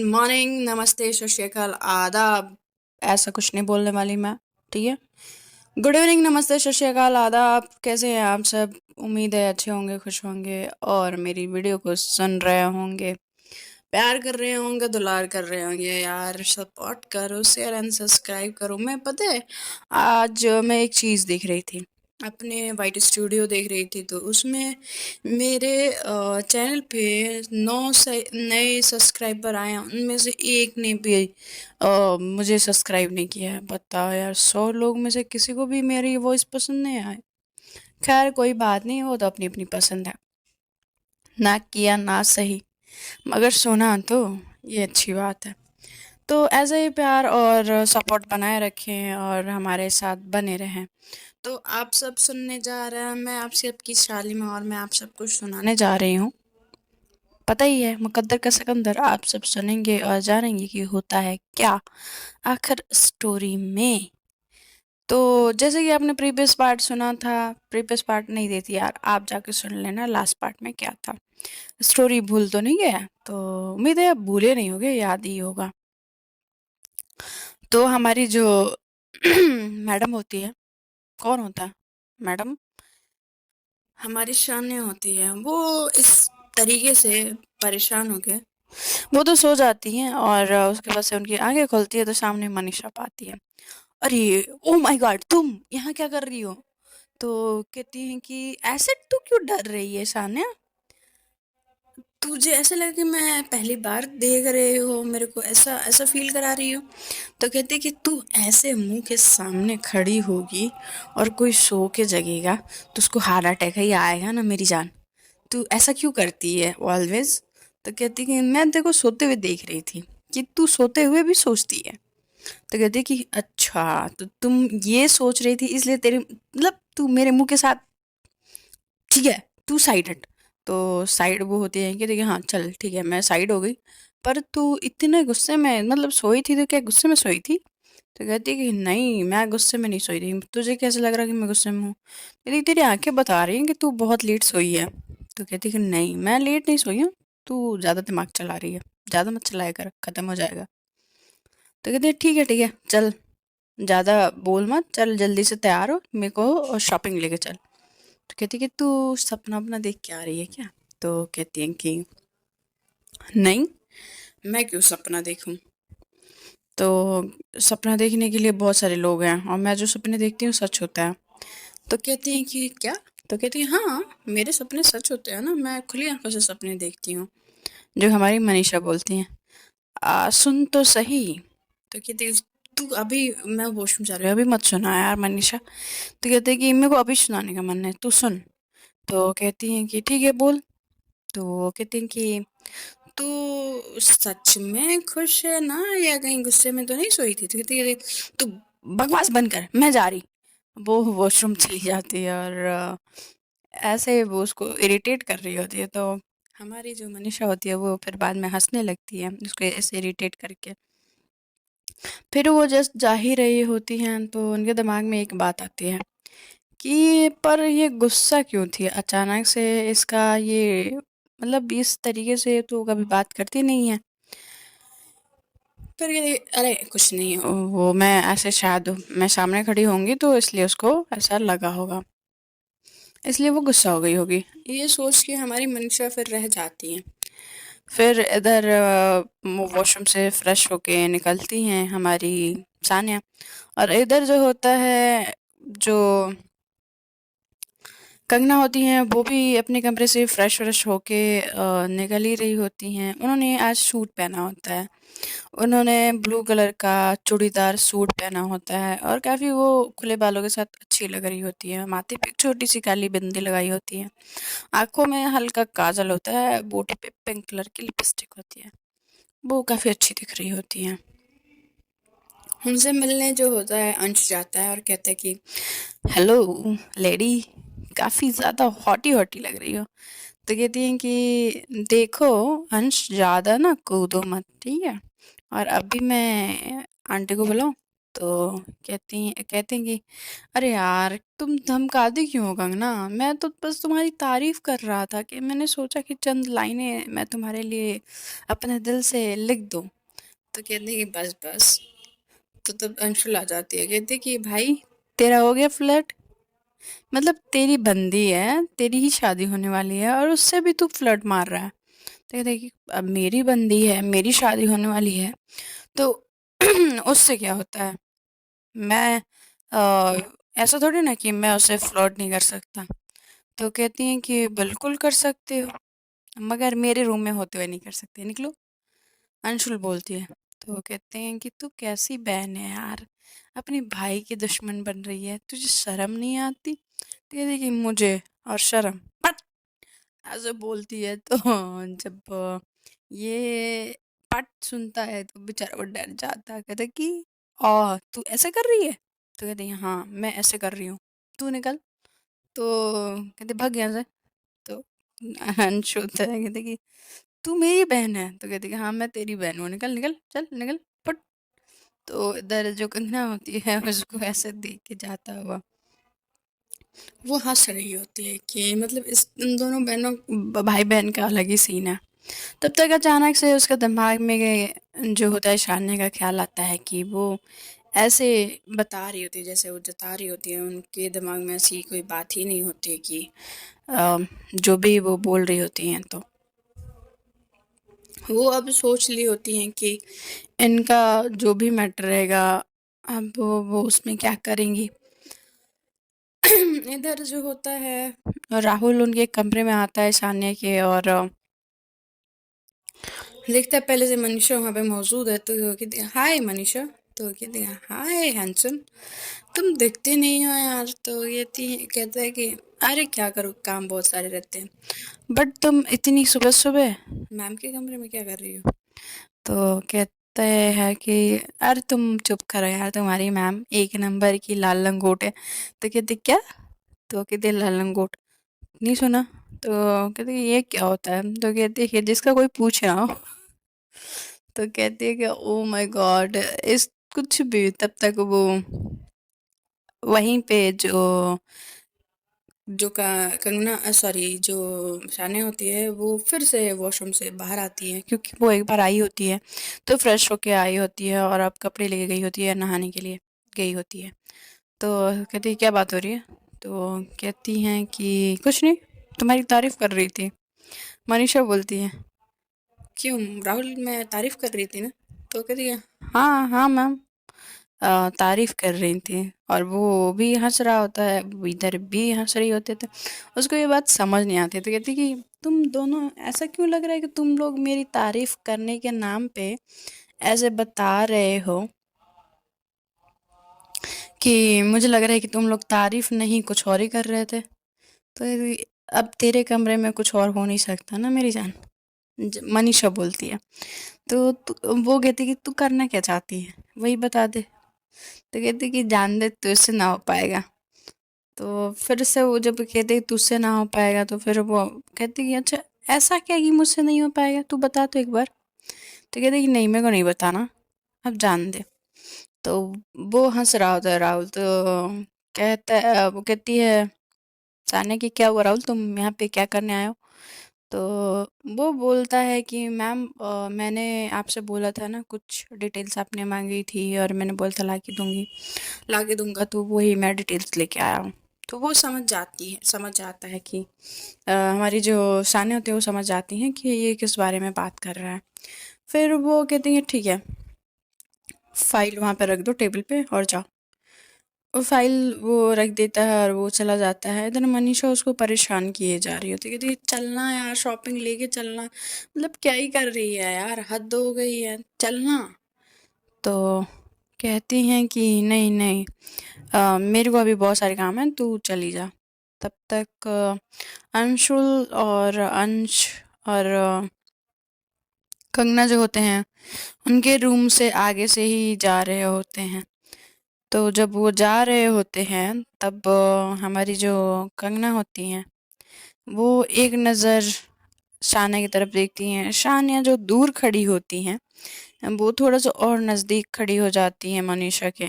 Morning, नमस्ते, सत श्री अकाल, आदाब। ऐसा कुछ नहीं बोलने वाली मैं। ठीक है। गुड इवनिंग, नमस्ते, सत श्री अकाल, आदाब। कैसे हैं आप सब? उम्मीद है अच्छे होंगे, खुश होंगे और मेरी वीडियो को सुन रहे होंगे, प्यार कर रहे होंगे, दुलार कर रहे होंगे। यार सपोर्ट करो, शेयर एंड सब्सक्राइब करो। मैं पता है, आज मैं एक चीज़ देख रही थी, अपने वाइट स्टूडियो देख रही थी, तो उसमें मेरे चैनल पे 9 नए सब्सक्राइबर आए हैं। उनमें से एक ने भी मुझे सब्सक्राइब नहीं किया है। बताओ यार, 100 लोग में से किसी को भी मेरी वॉइस पसंद नहीं आए। खैर कोई बात नहीं, वो तो अपनी अपनी पसंद है। ना किया ना सही, मगर सुना तो ये अच्छी बात है। तो ऐसे ही प्यार और सपोर्ट बनाए रखें और हमारे साथ बने रहें। तो आप सब सुनने जा रहे हैं, मैं आप सबकी शालिमा, और मैं आप सबको सुनाने जा रही हूँ। पता ही है, मुकद्दर का सिकंदर। आप सब सुनेंगे और जानेंगे कि होता है क्या आखिर स्टोरी में। तो जैसे कि आपने प्रीवियस पार्ट सुना था, प्रीवियस पार्ट नहीं देती यार, आप जाके सुन लेना लास्ट पार्ट में क्या था। स्टोरी भूल तो नहीं गया? तो उम्मीद है आप भूले नहीं होगे, याद ही होगा। तो हमारी जो मैडम होती है, कौन होता है मैडम? हमारी शान होती है, वो इस तरीके से परेशान होके वो तो सो जाती हैं, और उसके बाद से उनकी आंखें खुलती है तो सामने मनीषा पाती है। अरे, ओ माय गॉड, तुम यहाँ क्या कर रही हो? तो कहती हैं कि ऐसे तू क्यों डर रही है सान्या? तुझे ऐसा लगा कि मैं पहली बार देख रही हो, मेरे को ऐसा ऐसा फील करा रही हो? तो कहती कि तू ऐसे मुंह के सामने खड़ी होगी और कोई सो के जगेगा तो उसको हार्ट अटैक ही आएगा ना मेरी जान। तू ऐसा क्यों करती है ऑलवेज? तो कहती कि मैं तेरे को सोते हुए देख रही थी कि तू सोते हुए भी सोचती है। तो कहती कि अच्छा, तो तुम ये सोच रही थी इसलिए तेरे मतलब तू मेरे मुंह के साथ, ठीक है, तू साइड हट। तो साइड वो होती है कि देखिए, हाँ चल ठीक है, मैं साइड हो गई। पर तू इतने गुस्से में, मतलब सोई थी तो क्या गुस्से में सोई थी? तो कहती कि नहीं, मैं गुस्से में नहीं सोई थी। तुझे कैसे लग रहा कि मैं गुस्से में हूँ? कहती तेरी आंखें बता रही हैं कि तू बहुत लेट सोई है। तो कहती कि नहीं, मैं लेट नहीं सोई हूँ। तू ज़्यादा दिमाग चला रही है, ज़्यादा मत चलाया कर, ख़त्म हो जाएगा। तो कहती है ठीक है चल, ज़्यादा बोल मत, चल जल्दी से तैयार हो, मेरे को शॉपिंग लेके चल। तो कहती कि तू सपना अपना देख के आ रही है क्या? तो कहती है कि नहीं, मैं क्यों सपना देखूं? तो सपना देखने के लिए बहुत सारे लोग हैं और मैं जो सपने देखती हूँ सच होता है। तो कहती हैं कि क्या? तो कहती है हाँ, मेरे सपने सच होते हैं ना, मैं खुली आंखों से सपने देखती हूँ। जो हमारी मनीषा बोलती हैं, सुन तो सही। तो कहती है तू अभी, मैं वॉशरूम जा रही हूँ, अभी मत सुना यार मनीषा। तो कहते हैं कि मेरे को अभी सुनाने का मन है, तू सुन। तो कहती हैं कि ठीक है बोल। तो कहती हैं कि तू सच में खुश है ना, या कहीं गुस्से में तो नहीं सोई थी? तो कहती है तू बकवास बंद कर, मैं जा रही। वो वॉशरूम चली जाती है और ऐसे वो उसको इरिटेट कर रही होती है। तो हमारी जो मनीषा होती है वो फिर बाद में हंसने लगती है उसको ऐसे इरिटेट करके। फिर वो जस्ट जा ही रही होती हैं तो उनके दिमाग में एक बात आती है कि पर ये गुस्सा क्यों थी अचानक से इसका, ये मतलब इस तरीके से तो कभी बात करती नहीं है। फिर ये अरे कुछ नहीं, वो मैं ऐसे शायद मैं सामने खड़ी होंगी तो इसलिए उसको ऐसा लगा होगा, इसलिए वो गुस्सा हो गई होगी। ये सोच के हमारी मनीषा फिर रह जाती हैं। फिर इधर वॉशरूम से फ्रेश होके निकलती हैं हमारी सानिया, और इधर जो होता है, जो कंगना होती हैं वो भी अपने कमरे से फ्रेश व्रेश होके निकल ही रही होती हैं। उन्होंने आज सूट पहना होता है, उन्होंने ब्लू कलर का चूड़ीदार सूट पहना होता है और काफ़ी वो खुले बालों के साथ अच्छी लग रही होती है। माथे पे एक छोटी सी काली बिंदी लगाई होती है, आंखों में हल्का काजल होता है, बूटे पे पिंक कलर की लिपस्टिक होती है। वो काफ़ी अच्छी दिख रही होती हैं। उनसे मिलने जो होता है अंश जाता है और कहता है कि हेलो लेडी, काफ़ी ज़्यादा हॉटी हॉटी लग रही हो। तो कहती हैं कि देखो अंश, ज़्यादा ना कूदो मत, ठीक है? और अभी मैं आंटी को बुलाऊं? तो कहते हैं कि अरे यार तुम धमकाती क्यों हो कंगना? मैं तो बस तुम्हारी तारीफ कर रहा था कि मैंने सोचा कि चंद लाइनें मैं तुम्हारे लिए अपने दिल से लिख दूं। तो कहते हैं कि बस बस। तो तब अंशुल आ जाती है, कहती है कि भाई तेरा हो गया फ्लर्ट? मतलब तेरी बंदी है, तेरी ही शादी होने वाली है और उससे भी तू फ्लर्ट मार रहा है। तो कहते हैं कि अब मेरी बंदी है, मेरी शादी होने वाली है, तो उससे क्या होता है? मैं ऐसा थोड़ी ना कि मैं उससे फ्लर्ट नहीं कर सकता। तो कहती हैं कि बिल्कुल कर सकते हो, मगर मेरे रूम में होते हुए नहीं कर सकते, निकलो। अंशुल बोलती है। तो वो कहते हैं कि तू कैसी बहन है यार, अपने भाई की दुश्मन बन रही है, तुझे शर्म नहीं आती? तो कहती है कि मुझे और शर्म, पट! ऐसे बोलती है। तो जब ये पट सुनता है तो बेचारा वो डर जाता है, कहता है कि तू ऐसे कर रही है? तो कहती है हाँ मैं ऐसे कर रही हूँ, तू निकल। तो कहते भाग यहाँ से। तो अंश होता है, कहते कि तू मेरी बहन है? तो कहती कि हाँ मैं तेरी बहन हूँ, निकल निकल चल निकल, फट। तो इधर जो कंगना होती है उसको ऐसे देख के जाता हुआ वो हंस रही होती है कि मतलब इस इन दोनों बहनों भाई बहन का अलग ही सीन है। तब तक अचानक से उसका दिमाग में जो होता है शान्या का ख्याल आता है कि वो ऐसे बता रही होती है, जैसे वो जता रही होती है, उनके दिमाग में ऐसी कोई बात ही नहीं होती कि अ, जो भी वो बोल रही होती हैं, तो वो अब सोच ली होती हैं कि इनका जो भी मैटर रहेगा अब वो उसमें क्या करेंगी। इधर जो होता है, राहुल उनके कमरे में आता है सान्या के, और देखता है पहले से मनीषा वहाँ पे मौजूद है। तो वो कहती है हाय मनीषा। तो वो कहती है हाय हैंडसम, तुम दिखते नहीं हो यार। तो ये कहता है कि अरे क्या करूँ, काम बहुत सारे रहते हैं। बट तुम इतनी सुबह सुबह मैम के कमरे में क्या कर रही हो? तो कहते हैं कि अरे तुम चुप करो यार, तुम्हारी मैम एक नंबर की लाल लंगोट है। तो कहते क्या? तो कहते लाल लंगोट नहीं सुना? तो कहते ये क्या होता है? तो कहते कि जिसका कोई पूछ रहा हो। तो कहती है कि ओ माय गॉड, इस कुछ भी। तब तक वो वहीं पे जो जो का कंगना सॉरी जो शाने होती है वो फिर से वॉशरूम से बाहर आती है, क्योंकि वो एक बार आई होती है तो फ्रेश होके आई होती है और अब कपड़े लेके गई होती है, नहाने के लिए गई होती है। तो कहती है क्या बात हो रही है? तो कहती हैं कि कुछ नहीं, तुम्हारी तारीफ कर रही थी। मनीषा बोलती है क्यों राहुल, मैं तारीफ कर रही थी ना? तो कहती है हाँ हाँ मैम, तारीफ कर रही थी। और वो भी हंस रहा होता है, वो इधर भी हंस रही होती है। तो उसको ये बात समझ नहीं आती, तो कहती कि तुम दोनों ऐसा क्यों लग रहा है कि तुम लोग मेरी तारीफ करने के नाम पे ऐसे बता रहे हो कि मुझे लग रहा है कि तुम लोग तारीफ नहीं कुछ और ही कर रहे थे। तो अब तेरे कमरे में कुछ और हो नहीं सकता ना मेरी जान, मनीषा बोलती है। तो वो कहती कि तू करना क्या चाहती है वही बता दे। तो कहती कि जान दे, तुझसे ना हो पाएगा। तो फिर से वो जब कहते कि तुझसे ना हो पाएगा, तो फिर वो कहती कि अच्छा ऐसा क्या कि मुझसे नहीं हो पाएगा, तू बता तो एक बार। तो कहते कि नहीं मेरे को नहीं बताना, अब जान दे। तो वो हंस रहा होता है राहुल। तो वो कहती है सानिया कि क्या हुआ राहुल, तुम यहाँ पे क्या करने आए हो? तो वो बोलता है कि मैम मैंने आपसे बोला था ना, कुछ डिटेल्स आपने मांगी थी और मैंने बोला था ला के दूंगा, तो वही मैं डिटेल्स लेके आया हूँ। तो वो समझ जाता है कि हमारी जो साने होते हैं वो समझ जाती हैं कि ये किस बारे में बात कर रहा है। फिर वो कहती हैं ठीक है, फाइल वहाँ पे रख दो टेबल पे और जाओ। वो फाइल वो रख देता है और वो चला जाता है। इधर मनीषा उसको परेशान किए जा रही होती है, कहती है चलना यार, शॉपिंग लेके चलना, मतलब क्या ही कर रही है यार, हद हो गई है, चलना। तो कहती हैं कि नहीं नहीं, मेरे को अभी बहुत सारे काम हैं, तू चली जा। तब तक अंशुल और अंश और कंगना जो होते हैं उनके रूम से आगे से ही जा रहे होते हैं। तो जब वो जा रहे होते हैं तब हमारी जो कंगना होती हैं वो एक नज़र शानिया की तरफ देखती हैं। शानिया जो दूर खड़ी होती हैं वो थोड़ा सा और नज़दीक खड़ी हो जाती है मनीषा के।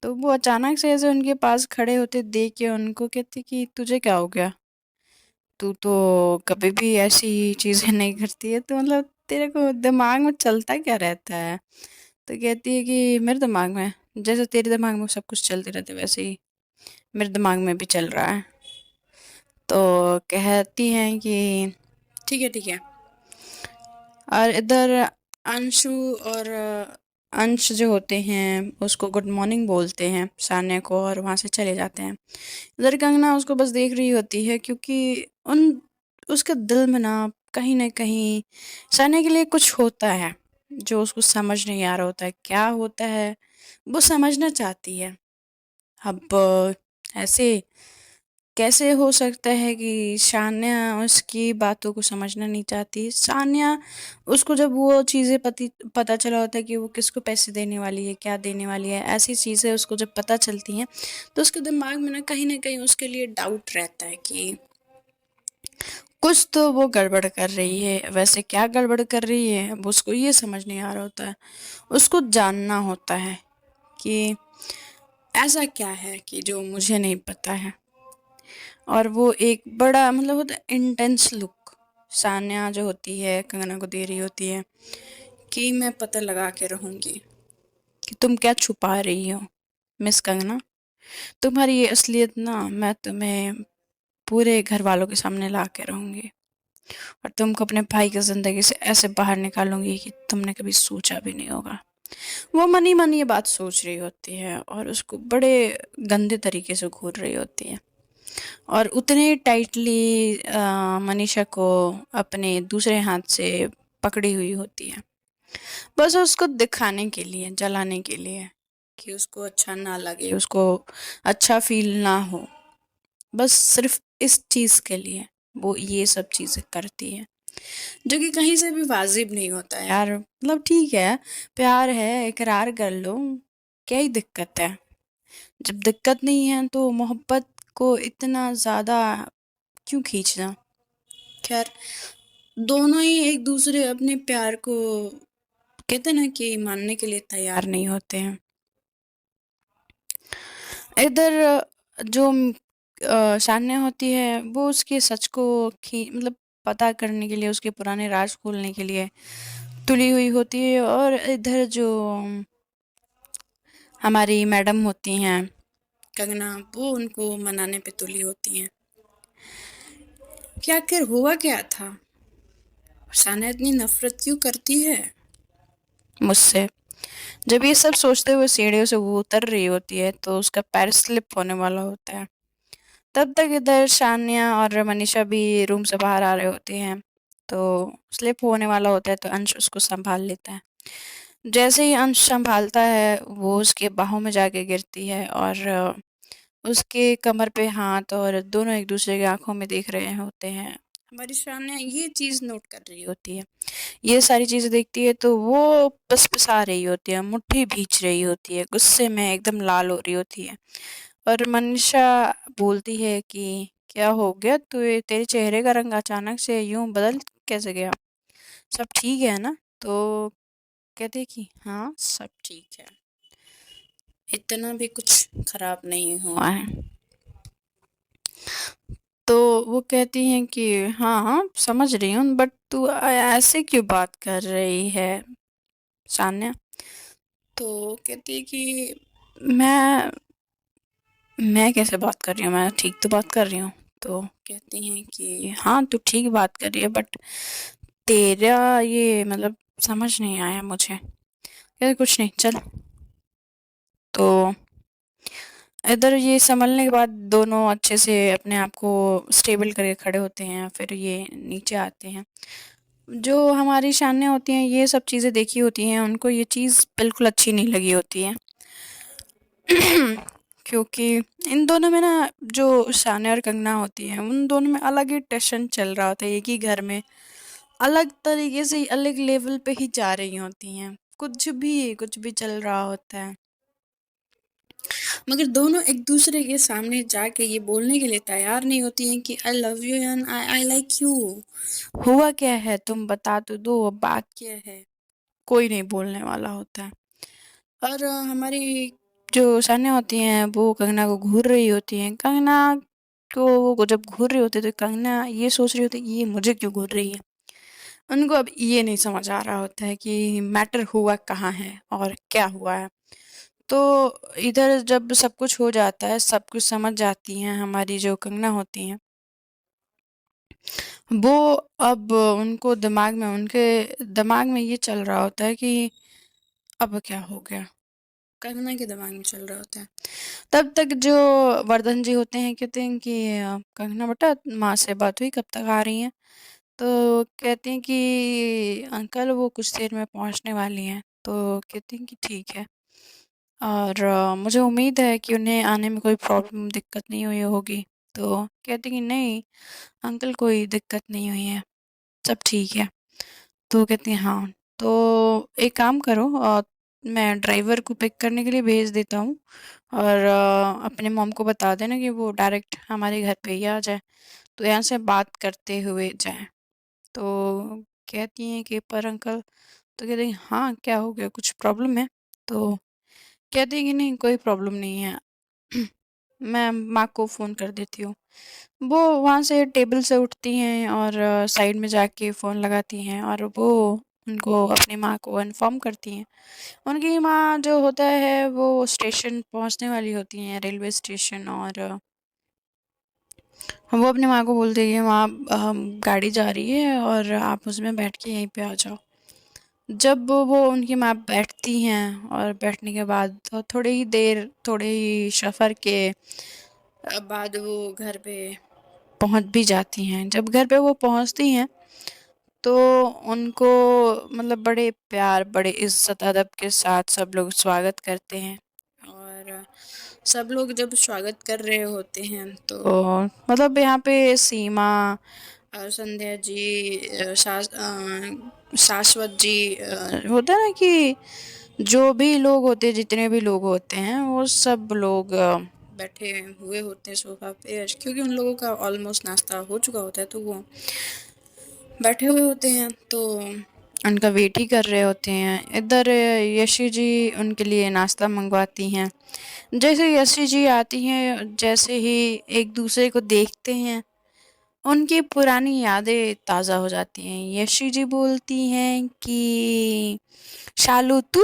तो वो अचानक से ऐसे उनके पास खड़े होते देख के उनको कहती कि तुझे क्या हो गया, तू तो कभी भी ऐसी चीज़ें नहीं करती है, तो मतलब तेरे को दिमाग में चलता क्या रहता है। तो कहती है कि मेरे दिमाग में, जैसे तेरे दिमाग में सब कुछ चलते रहते वैसे ही मेरे दिमाग में भी चल रहा है। तो कहती हैं कि ठीक है ठीक है। और इधर अंशु और अंश जो होते हैं उसको गुड मॉर्निंग बोलते हैं सान्या को और वहाँ से चले जाते हैं। इधर कंगना उसको बस देख रही होती है क्योंकि उन उसके दिल में ना कहीं न कहीं सान्या के लिए कुछ होता है जो उसको समझ नहीं आ रहा होता है। क्या होता है वो समझना चाहती है। अब ऐसे कैसे हो सकता है कि सान्या उसकी बातों को समझना नहीं चाहती। सान्या उसको जब वो चीज़ें पता चला होता है कि वो किसको पैसे देने वाली है, क्या देने वाली है, ऐसी चीज़ें उसको जब पता चलती हैं तो उसके दिमाग में ना कहीं उसके लिए डाउट रहता है कि कुछ तो वो गड़बड़ कर रही है। वैसे क्या गड़बड़ कर रही है वो उसको ये समझ नहीं आ रहा होता है। उसको जानना होता है कि ऐसा क्या है कि जो मुझे नहीं पता है। और वो एक बड़ा मतलब होता है इंटेंस लुक सान्या जो होती है कंगना को दे रही होती है कि मैं पता लगा के रहूंगी कि तुम क्या छुपा रही हो मिस कंगना। तुम्हारी ये असलियत ना मैं तुम्हें पूरे घर वालों के सामने ला के रहूंगी और तुमको अपने भाई की जिंदगी से ऐसे बाहर निकालूंगी कि तुमने कभी सोचा भी नहीं होगा। वो मन ही मन ये बात सोच रही होती है और उसको बड़े गंदे तरीके से घूर रही होती है और उतने टाइटली मनीषा को अपने दूसरे हाथ से पकड़ी हुई होती है बस उसको दिखाने के लिए, जलाने के लिए कि उसको अच्छा ना लगे, उसको अच्छा फील ना हो। बस सिर्फ इस चीज़ के लिए वो ये सब चीज़ें करती है जो कि कहीं से भी वाजिब नहीं होता है यार। मतलब ठीक है, प्यार है, इकरार कर लो, क्या ही दिक्कत है। जब दिक्कत नहीं है तो मोहब्बत को इतना ज़्यादा क्यों खींचना। खैर, दोनों ही एक दूसरे अपने प्यार को कहते हैं ना कि मानने के लिए तैयार नहीं होते हैं। इधर जो सान्या होती है वो उसके सच को मतलब पता करने के लिए, उसके पुराने राज खोलने के लिए तुली हुई होती है। और इधर जो हमारी मैडम होती हैं कंगना, वो उनको मनाने पे तुली होती हैं कि आखिर हुआ क्या था, सान्या इतनी नफरत क्यों करती है मुझसे। जब ये सब सोचते हुए सीढ़ियों से वो उतर रही होती है तो उसका पैर स्लिप होने वाला होता है। तब तक इधर शान्या और मनीषा भी रूम से बाहर आ रहे होते हैं। तो स्लिप होने वाला होता है तो अंश उसको संभाल लेता है। जैसे ही अंश संभालता है वो उसके बाहों में जाके गिरती है और उसके कमर पे हाथ और दोनों एक दूसरे की आंखों में देख रहे होते हैं। हमारी शान्या ये चीज़ नोट कर रही होती है। ये सारी चीज़ें देखती है तो वो पसपसा रही होती है, मुट्ठी भींच रही होती है, गुस्से में एकदम लाल हो रही होती है। और मनीषा बोलती है कि क्या हो गया, तू तेरे चेहरे का रंग अचानक से यूं बदल कैसे गया, सब ठीक है ना। तो कहते कि हाँ सब ठीक है, इतना भी कुछ खराब नहीं हुआ है। तो वो कहती हैं कि हाँ हाँ समझ रही हूँ बट तू ऐसे क्यों बात कर रही है सान्या। तो कहती है कि मैं मैं कैसे बात कर रही हूँ, मैं ठीक तो बात कर रही हूँ। तो कहती हैं कि हाँ तू ठीक बात कर रही है बट तेरा ये मतलब समझ नहीं आया मुझे। कहते कुछ नहीं चल। तो इधर ये संभलने के बाद दोनों अच्छे से अपने आप को स्टेबल करके खड़े होते हैं, फिर ये नीचे आते हैं। जो हमारी शानें होती हैं ये सब चीज़ें देखी होती हैं, उनको ये चीज़ बिल्कुल अच्छी नहीं लगी होती है। क्योंकि इन दोनों में ना जो शान्या और कंगना होती हैं उन दोनों में अलग ही टेंशन चल रहा होता है। एक ही घर में अलग तरीके से अलग लेवल पे ही जा रही होती हैं, कुछ भी चल रहा होता है मगर दोनों एक दूसरे के सामने जाके ये बोलने के लिए तैयार नहीं होती हैं कि I love you and I like you. हुआ क्या है तुम बता तो दो, बात क्या है। कोई नहीं बोलने वाला होता है। और हमारी जो सैन्य होती हैं वो कंगना को घूर रही होती हैं। कंगना को वो जब घूर रही होती है तो कंगना ये सोच रही होती है कि ये मुझे क्यों घूर रही है। उनको अब ये नहीं समझ आ रहा होता है कि मैटर हुआ कहाँ है और क्या हुआ है। तो इधर जब सब कुछ हो जाता है, सब कुछ समझ जाती हैं हमारी जो कंगना होती हैं, वो अब उनके दिमाग में ये चल रहा होता है कि अब क्या हो गया। कंगना के दिमाग में चल रहा होता है। तब तक जो वर्धन जी होते हैं कहते हैं कि कंगना बेटा माँ से बात हुई, कब तक आ रही हैं? तो कहती हैं कि अंकल वो कुछ देर में पहुँचने वाली हैं। तो कहती हैं कि ठीक है। और मुझे उम्मीद है कि उन्हें आने में कोई प्रॉब्लम दिक्कत नहीं हुई होगी। तो कहती कि नहीं अंकल कोई दिक्कत नहीं हुई है, सब ठीक है। तो कहती हैं हाँ, तो एक काम करो मैं ड्राइवर को पिक करने के लिए भेज देता हूँ और अपने मॉम को बता देना कि वो डायरेक्ट हमारे घर पे ही आ जाए, तो यहाँ से बात करते हुए जाएँ। तो कहती हैं कि पर अंकल, तो कहते हैं हाँ क्या हो गया, कुछ प्रॉब्लम है? तो कहती हैं कि नहीं कोई प्रॉब्लम नहीं है, मैं माँ को फ़ोन कर देती हूँ। वो वहाँ से टेबल से उठती हैं और साइड में जाके फ़ोन लगाती हैं और वो उनको अपनी माँ को इन्फॉर्म करती हैं। उनकी माँ जो होता है वो स्टेशन पहुँचने वाली होती हैं, रेलवे स्टेशन, और वो अपनी माँ को बोलती है कि माँ गाड़ी जा रही है और आप उसमें बैठ के यहीं पे आ जाओ। जब वो उनकी माँ बैठती हैं और बैठने के बाद थोड़े ही सफ़र के बाद वो घर पे पहुंच भी जाती हैं। जब घर पे वो पहुंचती हैं तो उनको मतलब बड़े प्यार, बड़े इज्जत अदब के साथ सब लोग स्वागत करते हैं। और सब लोग जब स्वागत कर रहे होते हैं तो मतलब यहाँ पे सीमा और संध्या जी, शाश्वत जी, होता है ना कि जो भी लोग होते हैं, जितने भी लोग होते हैं वो सब लोग बैठे हुए होते हैं सोफा पे, क्योंकि उन लोगों का ऑलमोस्ट नाश्ता हो चुका होता है तो वो बैठे हुए होते हैं, तो उनका वेट ही कर रहे होते हैं। इधर यशी जी उनके लिए नाश्ता मंगवाती हैं। जैसे यशी जी आती हैं, जैसे ही एक दूसरे को देखते हैं उनकी पुरानी यादें ताज़ा हो जाती हैं। यशी जी बोलती हैं कि शालू तू,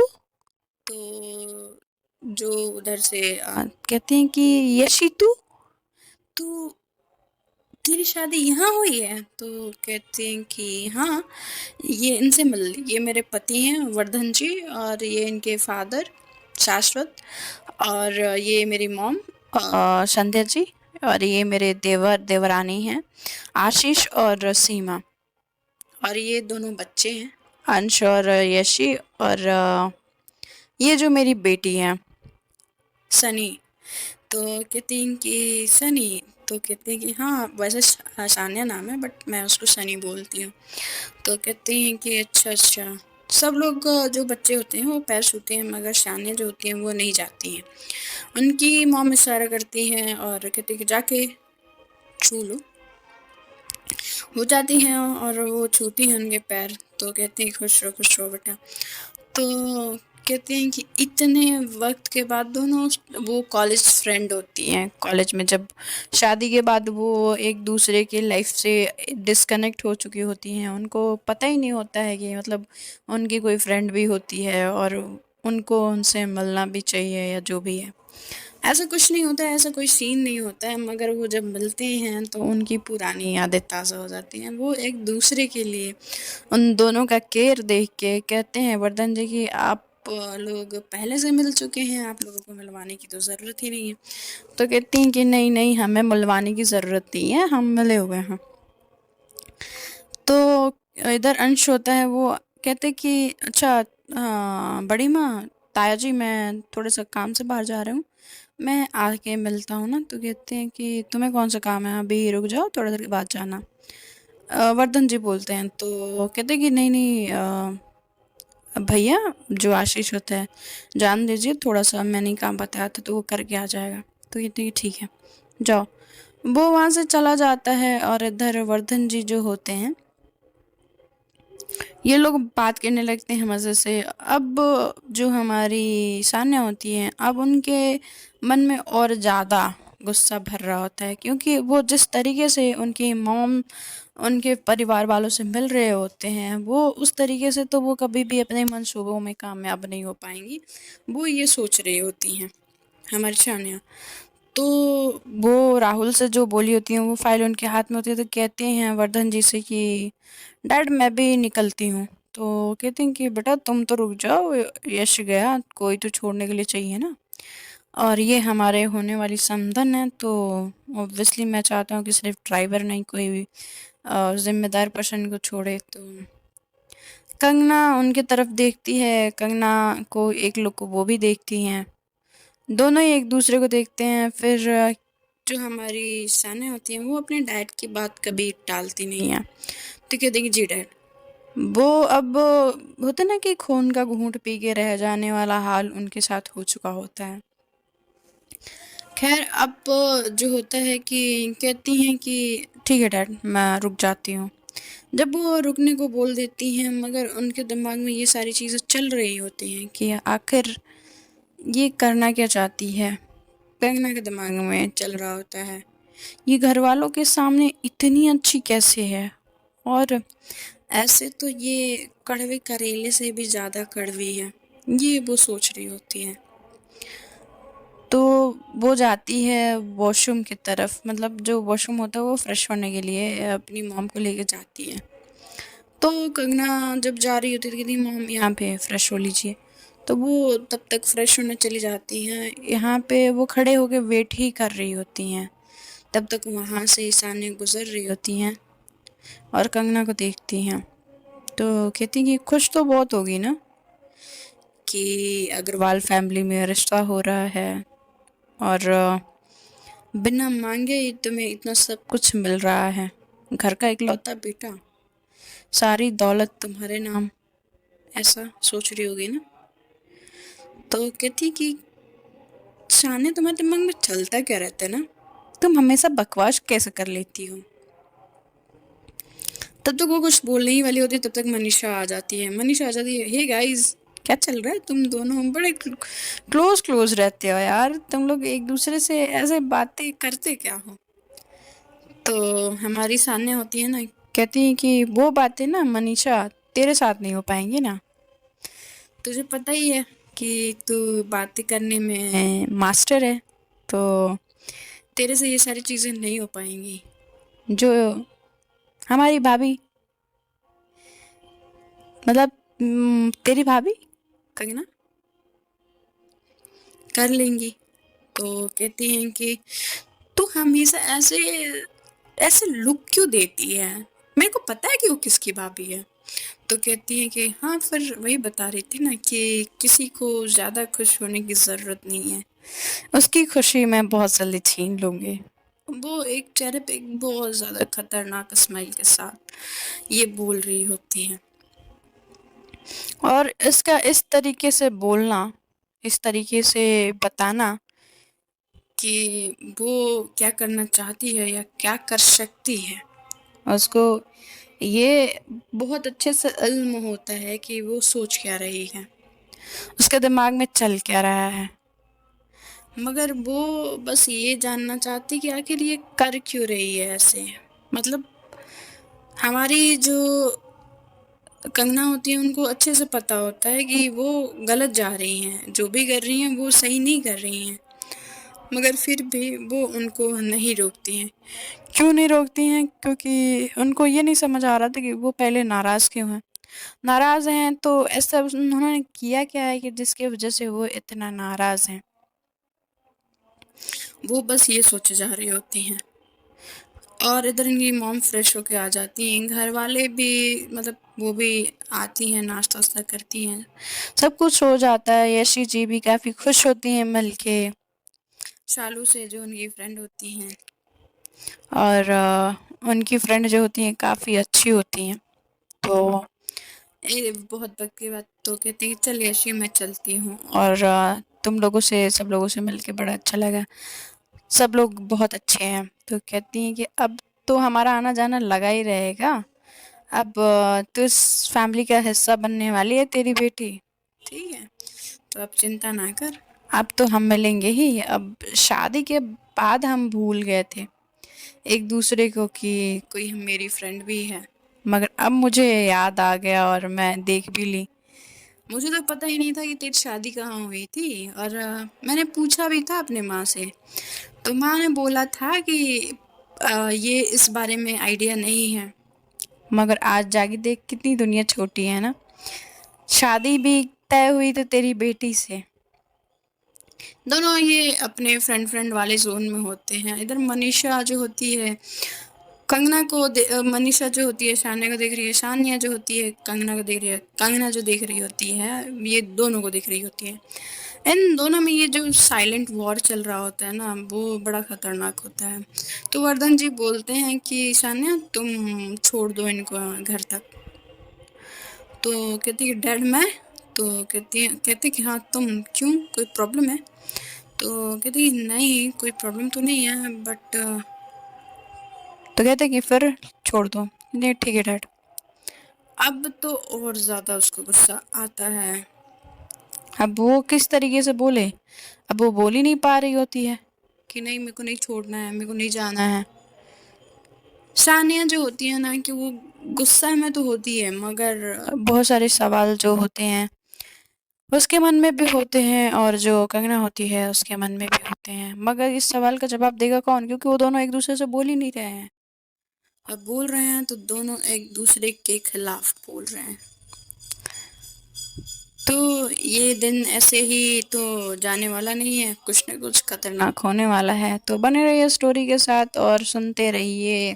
तो जो उधर से कहते हैं कि यशी तू तेरी शादी यहाँ हुई है? तो कहते हैं कि हाँ, ये इनसे मिल, ये मेरे पति हैं वर्धन जी, और ये इनके फादर शाश्वत, और ये मेरी मॉम संध्या जी, और ये मेरे देवरानी हैं आशीष और सीमा, और ये दोनों बच्चे हैं अंश और यशी, और ये जो मेरी बेटी है सनी। तो कहती हैं कि सनी, तो कहते हैं कि हाँ वैसे सान्या नाम है बट मैं उसको सनी बोलती हूँ। तो कहते हैं कि अच्छा अच्छा। सब लोग जो बच्चे होते हैं वो पैर छूते हैं, मगर सान्या जो होती हैं वो नहीं जाती हैं। उनकी मॉम इशारा करती हैं और कहती है कि जाके छू लो। वो जाती हैं और वो छूती हैं उनके पैर, तो कहती हैं खुश रहो बेटा। तो कहते हैं कि इतने वक्त के बाद दोनों वो कॉलेज फ्रेंड होती हैं। कॉलेज में जब शादी के बाद वो एक दूसरे के लाइफ से डिस्कनेक्ट हो चुकी होती हैं, उनको पता ही नहीं होता है कि मतलब उनकी कोई फ्रेंड भी होती है और उनको उनसे मिलना भी चाहिए या जो भी है। ऐसा कुछ नहीं होता है, ऐसा कोई सीन नहीं होता है, मगर वो जब मिलते हैं तो उनकी पुरानी यादें ताज़ा हो जाती हैं। वो एक दूसरे के लिए उन दोनों का केयर देख के कहते हैं वर्धन जी कि आप लोग पहले से मिल चुके हैं, आप लोगों को मिलवाने की तो ज़रूरत ही नहीं है। तो कहती हैं कि नहीं नहीं हमें मिलवाने की ज़रूरत नहीं है, हम मिले हुए हैं। तो इधर अंश होता है, वो कहते कि अच्छा बड़ी माँ, ताया जी मैं थोड़े सा काम से बाहर जा रहा हूँ, मैं आके मिलता हूँ ना। तो कहते हैं कि तुम्हें कौन सा काम है, अभी रुक जाओ थोड़ी देर के बाद जाना। वर्धन जी बोलते हैं, तो कहते हैं कि नहीं नहीं भैया जो आशीष होता है जान दीजिए, थोड़ा सा मैंने ही काम बताया था तो वो करके आ जाएगा। तो कहते हैं कि ठीक है जाओ। वो वहाँ से चला जाता है और इधर वर्धन जी जो होते हैं ये लोग बात करने लगते हैं मज़े से। अब जो हमारी सान्या होती हैं, अब उनके मन में और ज़्यादा गुस्सा भर रहा होता है, क्योंकि वो जिस तरीके से उनकी मॉम उनके परिवार वालों से मिल रहे होते हैं, वो उस तरीके से तो वो कभी भी अपने मंसूबों में कामयाब नहीं हो पाएंगी। वो ये सोच रही होती हैं हमारी सान्या। तो वो राहुल से जो बोली होती हैं, वो फाइल उनके हाथ में होती है, तो कहते हैं वर्धन जी से कि डैड मैं भी निकलती हूँ। तो कहते हैं कि बेटा तुम तो रुक जाओ, यश गया, कोई तो छोड़ने के लिए चाहिए ना। और ये हमारे होने वाली समधन है, तो ऑब्वियसली मैं चाहता हूँ कि सिर्फ ड्राइवर नहीं, कोई भी जिम्मेदार पर्सन को छोड़े। तो कंगना उनकी तरफ देखती है, कंगना को एक लोग को वो भी देखती हैं, दोनों ही एक दूसरे को देखते हैं। फिर जो हमारी सैना होती हैं, वो अपने डैड की बात कभी टालती नहीं है। तो कहते हैं कि जी डैड। वो अब होता ना कि खून का घूंट पी के रह जाने वाला हाल उनके साथ हो चुका होता है। खैर अब जो होता है कि कहती हैं कि ठीक है डैड मैं रुक जाती हूँ। जब वो रुकने को बोल देती हैं, मगर उनके दिमाग में ये सारी चीज़ें चल रही होती हैं कि आखिर ये करना क्या चाहती है। कंगना के दिमाग में चल रहा होता है, ये घर वालों के सामने इतनी अच्छी कैसे है, और ऐसे तो ये कड़वे करेले से भी ज़्यादा कड़वी है, ये वो सोच रही होती है। तो वो जाती है वॉशरूम की तरफ, मतलब जो वॉशरूम होता है वो फ्रेश होने के लिए अपनी मॉम को लेके जाती है। तो कंगना जब जा रही होती है तो कहती है मॉम यहाँ पे फ्रेश हो लीजिए। तो वो तब तक फ्रेश होने चली जाती हैं, यहाँ पे वो खड़े होके वेट ही कर रही होती हैं। तब तक वहाँ से ईशान्य गुजर रही होती हैं और कंगना को देखती हैं। तो कहती हैं कि खुश तो बहुत होगी ना कि अग्रवाल फैमिली में रिश्ता हो रहा है, और बिना मांगे ही तुम्हें इतना सब कुछ मिल रहा है, घर का इकलौता बेटा, सारी दौलत तुम्हारे नाम, ऐसा सोच रही होगी ना। तो कहती कि शाने तुम्हारे दिमाग में चलता क्या रहता है ना, तुम हमेशा बकवास कैसे कर लेती हो। तब तक वो कुछ बोलने ही वाली होती है, तब तक मनीषा आ जाती है। मनीषा आ जाती है, हे गाइस क्या चल रहा है, तुम दोनों बड़े क्लोज क्लोज रहते हो यार, तुम लोग एक दूसरे से ऐसे बातें करते क्या हो। तो हमारी सामने होती है ना, कहती है कि वो बातें ना मनीषा तेरे साथ नहीं हो पाएंगी ना, तुझे पता ही है कि तू बातें करने में मास्टर है, तो तेरे से ये सारी चीज़ें नहीं हो पाएंगी। जो हमारी भाभी, मतलब तेरी भाभी कंगना कर लेंगी। तो कहती हैं कि तू हमेशा ऐसे ऐसे लुक क्यों देती है, मेरे को पता है कि वो किसकी भाभी है। तो कहती हैं कि हाँ फिर वही बता रही थी ना कि किसी को ज़्यादा खुश होने की ज़रूरत नहीं है, उसकी खुशी मैं बहुत जल्दी छीन लूँगी। वो एक चेहरे पे एक बहुत ज़्यादा खतरनाक स्माइल के साथ ये बोल रही होती हैं। और इसका इस तरीके से बोलना, इस तरीके से बताना कि वो क्या करना चाहती है या क्या कर सकती है, उसको ये बहुत अच्छे से इल्म होता है कि वो सोच क्या रही है, उसके दिमाग में चल क्या रहा है। मगर वो बस ये जानना चाहती कि आखिर ये कर क्यों रही है ऐसे। मतलब हमारी जो कंगना होती है, उनको अच्छे से पता होता है कि वो गलत जा रही हैं, जो भी कर रही हैं वो सही नहीं कर रही हैं, मगर फिर भी वो उनको नहीं रोकती हैं। क्यों नहीं रोकती हैं? क्योंकि उनको ये नहीं समझ आ रहा था कि वो पहले नाराज़ क्यों हैं। नाराज़ हैं तो ऐसा उन्होंने किया क्या है कि जिसकी वजह से वो इतना नाराज़ हैं। वो बस ये सोचे जा रही होती हैं। और इधर इनकी मॉम फ्रेश होके आ जाती हैं, घर वाले भी मतलब वो भी आती हैं, नाश्ता वास्ता करती हैं, सब कुछ हो जाता है। यशी जी भी काफ़ी खुश होती हैं मिल के शालू से, जो उनकी फ्रेंड होती हैं, और उनकी फ्रेंड जो होती हैं काफ़ी अच्छी होती हैं। तो बहुत वक्त के बाद तो कहती है चल यशी मैं चलती हूँ, और तुम लोगों से, सब लोगों से मिलके बड़ा अच्छा लगा, सब लोग बहुत अच्छे हैं। तो कहती हैं कि अब तो हमारा आना जाना लगा ही रहेगा, अब तो इस फैमिली का हिस्सा बनने वाली है तेरी बेटी, ठीक है? तो अब चिंता ना कर, अब तो हम मिलेंगे ही। अब शादी के बाद हम भूल गए थे एक दूसरे को कि कोई मेरी फ्रेंड भी है, मगर अब मुझे याद आ गया और मैं देख भी ली। मुझे तो पता ही नहीं था कि तेरी शादी कहाँ हुई थी, और मैंने पूछा भी था अपने माँ से, तो माँ ने बोला था कि ये इस बारे में आइडिया नहीं है। मगर आज जाके देख कितनी दुनिया छोटी है ना। शादी भी तय हुई तो तेरी बेटी से। दोनों ये अपने फ्रेंड फ्रेंड वाले जोन में होते हैं। इधर मनीषा जो होती है कंगना को मनीषा जो होती है शानिया को देख रही है, शानिया जो होती है कंगना को देख रही है, कंगना जो देख रही होती है ये दोनों को देख रही होती है। इन दोनों में ये जो साइलेंट वॉर चल रहा होता है ना, वो बड़ा खतरनाक होता है। तो वर्धन जी बोलते हैं कि शानिया तुम छोड़ दो इनको घर तक। तो कहती है डैड मैं, तो कहते कि हाँ तुम क्यों, कोई प्रॉब्लम है? तो कहती नहीं कोई प्रॉब्लम तो नहीं है, बट तो कहते कि फिर छोड़ दो। नहीं ठीक है डैड। अब तो और ज्यादा उसको गुस्सा आता है। अब वो किस तरीके से बोले, अब वो बोल ही नहीं पा रही होती है कि नहीं मेरे को नहीं छोड़ना है, मेरे को नहीं जाना है। सानिया जो होती है ना कि वो गुस्सा में तो होती है, मगर बहुत सारे सवाल जो होते हैं उसके मन में भी होते हैं, और जो कंगना होती है उसके मन में भी होते हैं। मगर इस सवाल का जवाब देगा कौन, क्योंकि वो दोनों एक दूसरे से बोल ही नहीं रहे हैं। अब बोल रहे हैं तो दोनों एक दूसरे के खिलाफ बोल रहे हैं। तो ये दिन ऐसे ही तो जाने वाला नहीं है, कुछ न कुछ खतरनाक होने वाला है। तो बने रहिए स्टोरी के साथ और सुनते रहिए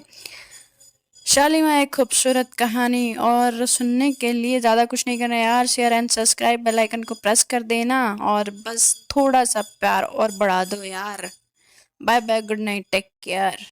शालिमा एक खूबसूरत कहानी। और सुनने के लिए ज़्यादा कुछ नहीं करना यार, share and subscribe bell icon को प्रेस कर देना, और बस थोड़ा सा प्यार और बढ़ा दो यार। Bye bye, good night, take care.